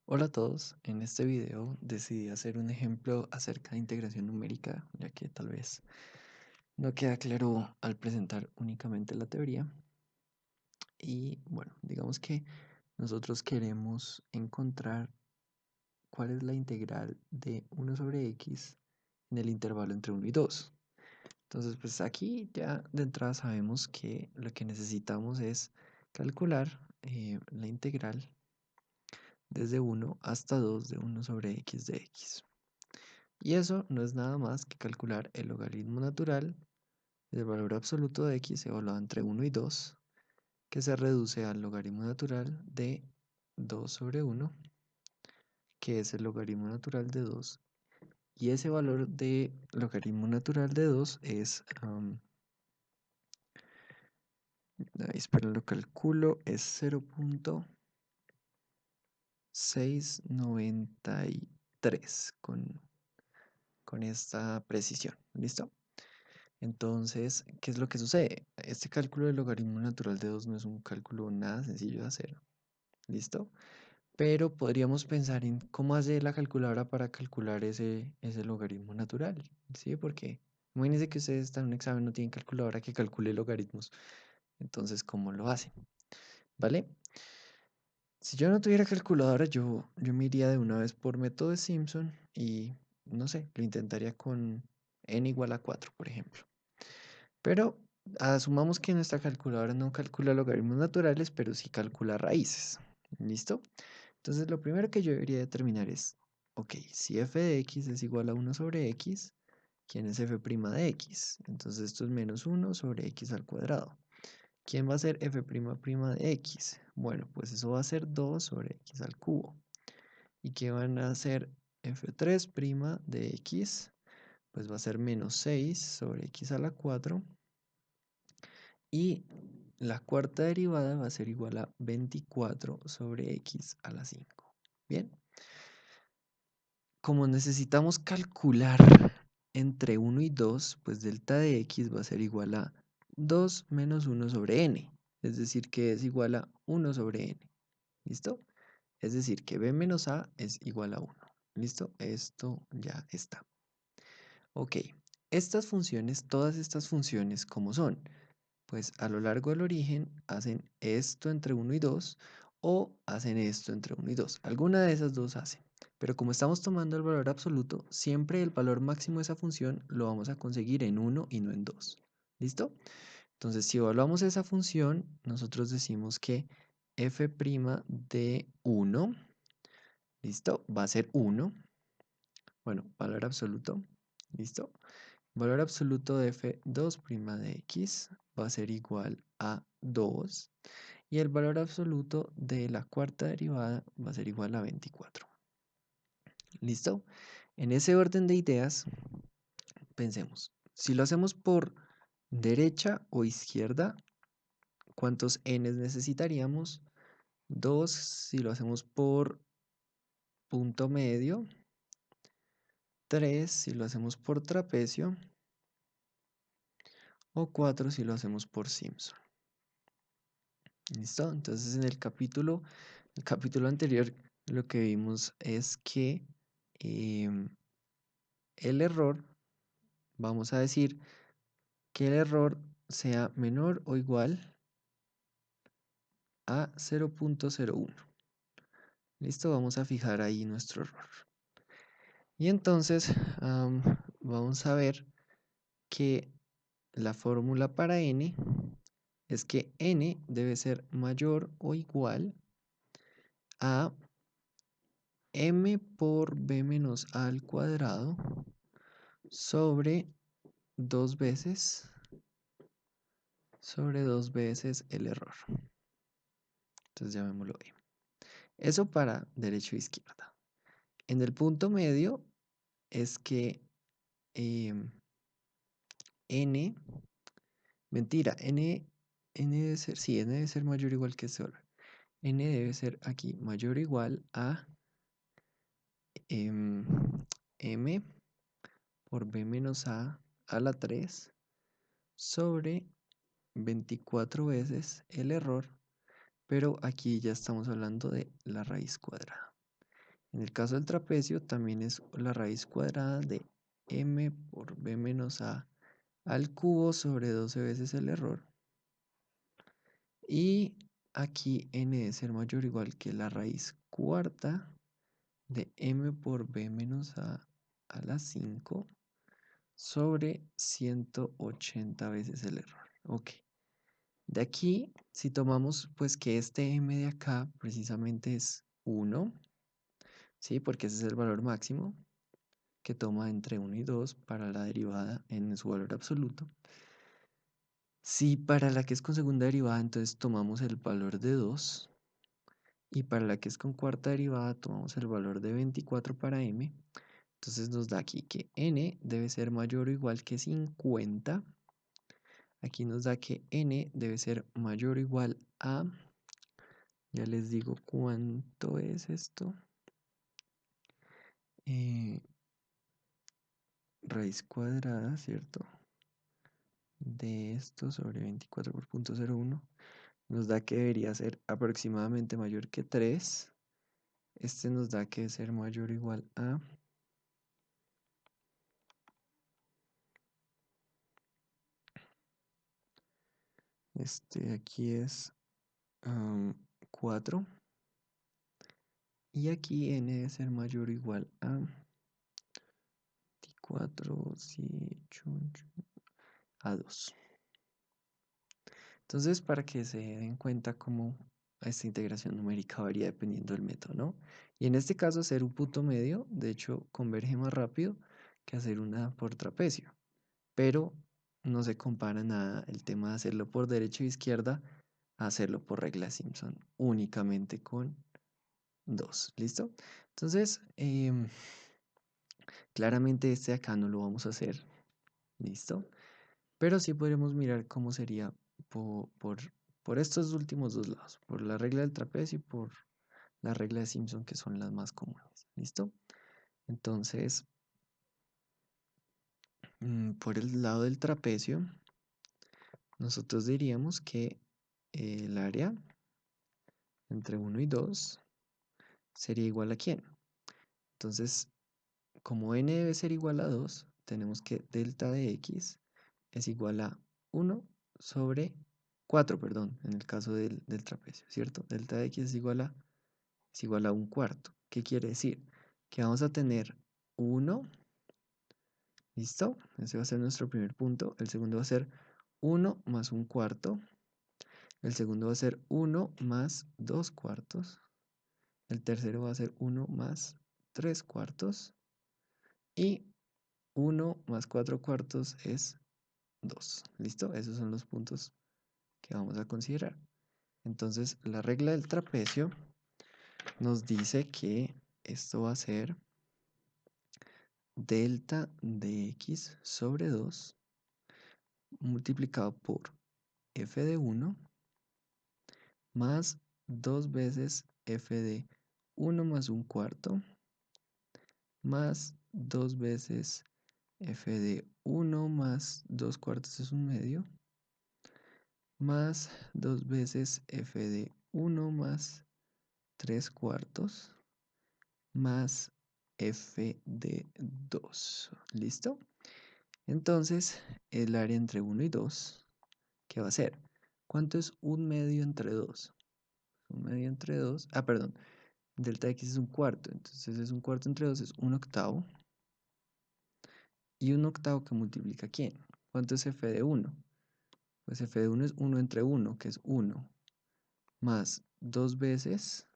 Hola a todos, en este video decidí hacer un ejemplo acerca de integración numérica, ya que tal vez no queda claro al presentar únicamente la teoría. Y bueno, digamos que nosotros queremos encontrar cuál es la integral de 1/x en el intervalo entre 1 y 2. Entonces, pues aquí ya de entrada sabemos que lo que necesitamos es calcular la integral desde 1 hasta 2 de 1/x de x. Y eso no es nada más que calcular el logaritmo natural del valor absoluto de x evaluado entre 1 y 2, que se reduce al logaritmo natural de 2/1, que es el logaritmo natural de 2. Y ese valor de logaritmo natural de 2 es, ahí esperen lo calculo, es 0.693 con esta precisión. ¿Listo? Entonces, ¿qué es lo que sucede? Este cálculo del logaritmo natural de 2 no es un cálculo nada sencillo de hacer, ¿listo? Pero podríamos pensar en cómo hace la calculadora para calcular ese logaritmo natural, ¿sí? Porque imagínense que ustedes están en un examen, no tienen calculadora que calcule logaritmos. Entonces, ¿cómo lo hacen? ¿Vale? Si yo no tuviera calculadora, yo me iría de una vez por método de Simpson y, no sé, lo intentaría con n igual a 4, por ejemplo. Pero asumamos que nuestra calculadora no calcula logaritmos naturales, pero sí calcula raíces. ¿Listo? Entonces lo primero que yo debería determinar es, ok, si f de x es igual a 1/x, ¿quién es f' de x? Entonces esto es menos 1/x al cuadrado. ¿Quién va a ser f' de x? Bueno, pues eso va a ser 2/x al cubo. ¿Y qué van a hacer f3' de x? Pues va a ser menos 6/x a la 4. Y la cuarta derivada va a ser igual a 24/x a la 5. Bien, como necesitamos calcular entre 1 y 2, pues delta de x va a ser igual a 2 menos 1/n. Es decir, que es igual a 1/n. ¿Listo? Es decir, que b menos a es igual a 1. ¿Listo? Esto ya está. Ok, estas funciones, todas estas funciones, ¿cómo son? Pues a lo largo del origen hacen esto entre 1 y 2 o hacen esto entre 1 y 2. Alguna de esas dos hacen. Pero como estamos tomando el valor absoluto, siempre el valor máximo de esa función lo vamos a conseguir en 1 y no en 2. ¿Listo? Entonces, si evaluamos esa función, nosotros decimos que f' de 1, ¿listo? Va a ser 1. Bueno, valor absoluto. ¿Listo? Valor absoluto de f2' de x va a ser igual a 2 y el valor absoluto de la cuarta derivada va a ser igual a 24. ¿Listo? En ese orden de ideas, pensemos, si lo hacemos por derecha o izquierda, ¿cuántos n's necesitaríamos? 2 si lo hacemos por punto medio, 3 si lo hacemos por trapecio o 4 si lo hacemos por Simpson. ¿Listo? Entonces en el capítulo anterior lo que vimos es que el error, vamos a decir que el error sea menor o igual a 0.01. ¿Listo? Vamos a fijar ahí nuestro error. Y entonces vamos a ver que la fórmula para n es que n debe ser mayor o igual a m por b menos a al cuadrado sobre 2 veces el error. Entonces llamémoslo e. Eso para derecha e izquierda. En el punto medio es que em, n, mentira, n debe ser, sí, n debe ser mayor o igual que ese valor. N debe ser aquí mayor o igual a em, m por b menos a la 3 sobre 24 veces el error, pero aquí ya estamos hablando de la raíz cuadrada. En el caso del trapecio también es la raíz cuadrada de m por b menos a al cubo sobre 12 veces el error. Y aquí n debe ser mayor o igual que la raíz cuarta de m por b menos a la 5 sobre 180 veces el error. Ok. De aquí, si tomamos pues que este m de acá precisamente es 1, ¿sí? Porque ese es el valor máximo que toma entre 1 y 2 para la derivada en su valor absoluto. Si para la que es con segunda derivada, entonces tomamos el valor de 2. Y para la que es con cuarta derivada, tomamos el valor de 24 para m. Entonces nos da aquí que n debe ser mayor o igual que 50. Aquí nos da que n debe ser mayor o igual a, ya les digo cuánto es esto, eh, raíz cuadrada, ¿cierto? De esto sobre 24 por 0.01 nos da que debería ser aproximadamente mayor que 3. Este nos da que debe ser mayor o igual a aquí es 4. Y aquí n debe ser mayor o igual a 24, sí, a 2. Entonces, para que se den cuenta cómo esta integración numérica varía dependiendo del método, ¿no? Y en este caso, hacer un punto medio, de hecho, converge más rápido que hacer una por trapecio. Pero no se compara nada el tema de hacerlo por derecha e izquierda a hacerlo por regla Simpson, únicamente con 2. ¿Listo? Entonces, claramente este de acá no lo vamos a hacer. ¿Listo? Pero sí podremos mirar cómo sería por estos últimos dos lados, por la regla del trapecio y por la regla de Simpson, que son las más comunes. ¿Listo? Entonces, por el lado del trapecio, nosotros diríamos que el área entre 1 y 2 sería igual a ¿quién? Entonces, como n debe ser igual a 2, tenemos que delta de x es igual a 1 sobre 4, perdón, en el caso del trapecio, ¿cierto? Delta de x es igual a un cuarto. ¿Qué quiere decir? Que vamos a tener 1, ¿listo? Ese va a ser nuestro primer punto. El segundo va a ser 1 más un cuarto. El segundo va a ser 1 más 2 cuartos. El tercero va a ser 1 más 3 cuartos. Y 1 más 4 cuartos es 2. ¿Listo? Esos son los puntos que vamos a considerar. Entonces, la regla del trapecio nos dice que esto va a ser delta de x sobre 2 multiplicado por f de 1 más 2 veces f de 1 más un cuarto más 2 veces f de 1 más 2 cuartos es un medio más 2 veces f de 1 más 3 cuartos más f de 2. ¿Listo? Entonces, el área entre 1 y 2, ¿qué va a ser? ¿Cuánto es un medio entre 2? Un medio entre 2, perdón, delta x es un cuarto, entonces es un cuarto entre 2 es un octavo. ¿Y un octavo que multiplica quién? ¿Cuánto es f de 1? Pues f de 1 es 1 entre 1, que es 1, más 2 veces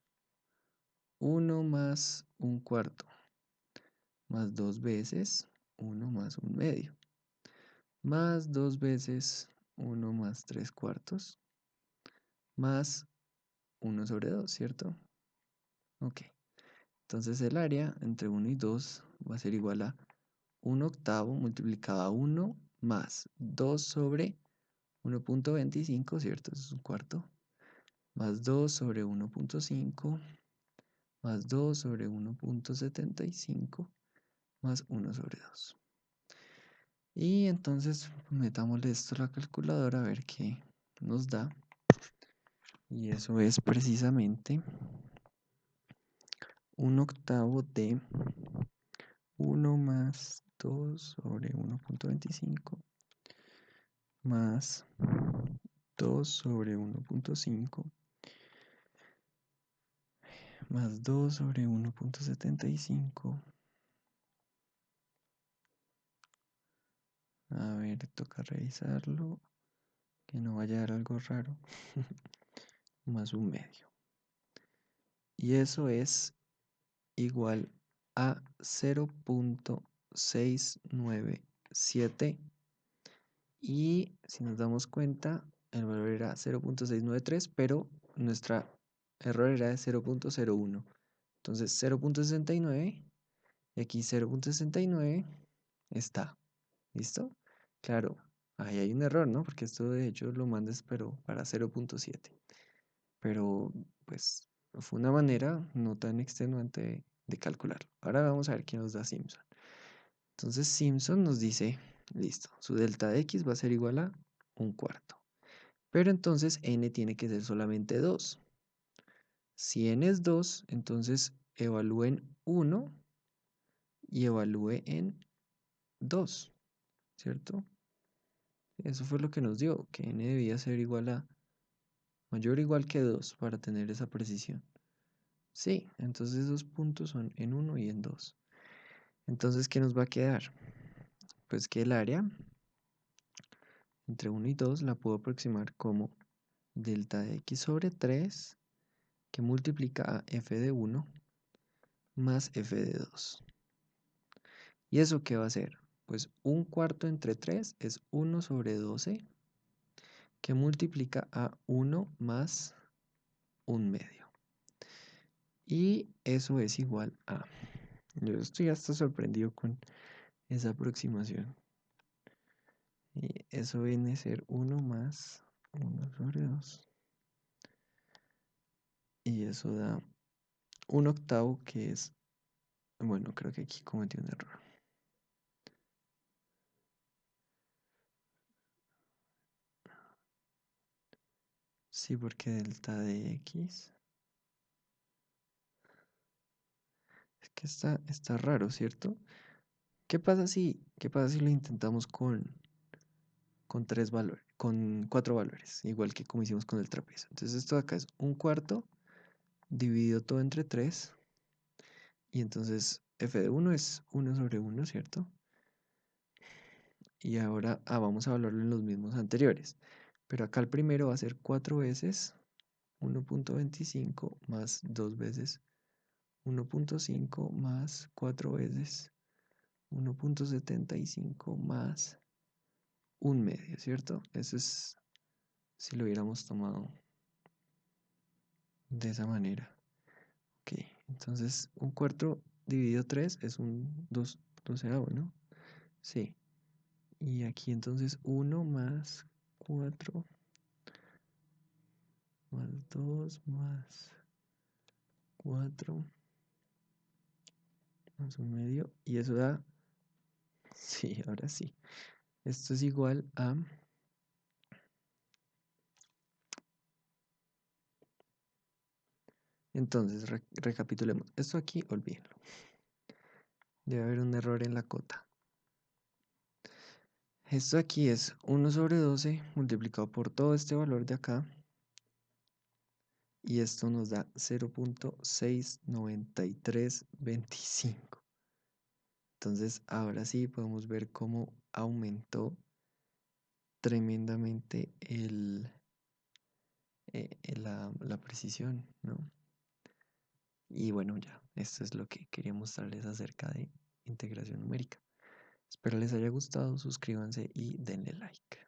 1 más un cuarto, más 2 veces 1 más un medio, más 2 veces 1 más 3 cuartos, más 1 sobre 2, ¿cierto? Ok. Entonces el área entre 1 y 2 va a ser igual a 1 octavo multiplicado a 1 más 2 sobre 1.25, ¿cierto? Eso es un cuarto. Más 2 sobre 1.5 más 2 sobre 1.75 más 1 sobre 2. Y entonces metámosle esto a la calculadora a ver qué nos da. Y eso es precisamente un octavo de 1 más 2 sobre 1.25 más 2 sobre 1.5 más 2 sobre 1.75. A ver, toca revisarlo, que no vaya a dar algo raro. Más un medio. Y eso es igual a 0.697. Y si nos damos cuenta, el valor era 0.693, pero nuestra error era de 0.01. Entonces 0.69 y aquí 0.69 está. ¿Listo? Claro, ahí hay un error, ¿no? Porque esto de hecho lo mandes, pero para 0.7. Pero pues fue una manera no tan extenuante de calcularlo. Ahora vamos a ver qué nos da Simpson. Entonces Simpson nos dice, listo, su delta de x va a ser igual a un cuarto. Pero entonces n tiene que ser solamente 2. Si n es 2, entonces evalúen 1 y evalúe en 2, ¿cierto? Eso fue lo que nos dio, que n debía ser igual a mayor o igual que 2 para tener esa precisión. Sí, entonces esos puntos son en 1 y en 2. Entonces, ¿qué nos va a quedar? Pues que el área entre 1 y 2 la puedo aproximar como delta de x sobre 3 que multiplica a f de 1 más f de 2. ¿Y eso qué va a ser? Pues un cuarto entre 3 es 1 sobre 12 que multiplica a 1 más un medio. Y eso es igual a... Yo estoy hasta sorprendido con esa aproximación. Y eso viene a ser 1 más 1 sobre 2. Y eso da un octavo que es... Bueno, creo que aquí cometí un error. Sí, porque delta de x... Es que está raro, ¿cierto? ¿Qué pasa si lo intentamos con tres valores, con cuatro valores, igual que como hicimos con el trapecio? Entonces esto de acá es un cuarto dividido todo entre 3 y entonces f de 1 es 1 sobre 1, ¿cierto? Y ahora vamos a evaluarlo en los mismos anteriores, pero acá el primero va a ser 4 veces 1.25 más 2 veces 1.5 más 4 veces 1.75 más un medio, ¿cierto? Eso es si lo hubiéramos tomado de esa manera. Ok, entonces un cuarto dividido 3 es un 2, doceavo, ¿no? Sí. Y aquí entonces 1 más 4 más 2 más 4 más un medio. Y eso da, sí, ahora sí. Esto es igual a, entonces recapitulemos. Esto aquí, olvídenlo. Debe haber un error en la cota. Esto aquí es 1 sobre 12 multiplicado por todo este valor de acá. Y esto nos da 0.69325. Entonces, ahora sí podemos ver cómo aumentó tremendamente la precisión, ¿no? Y bueno, ya, esto es lo que quería mostrarles acerca de integración numérica. Espero les haya gustado, suscríbanse y denle like.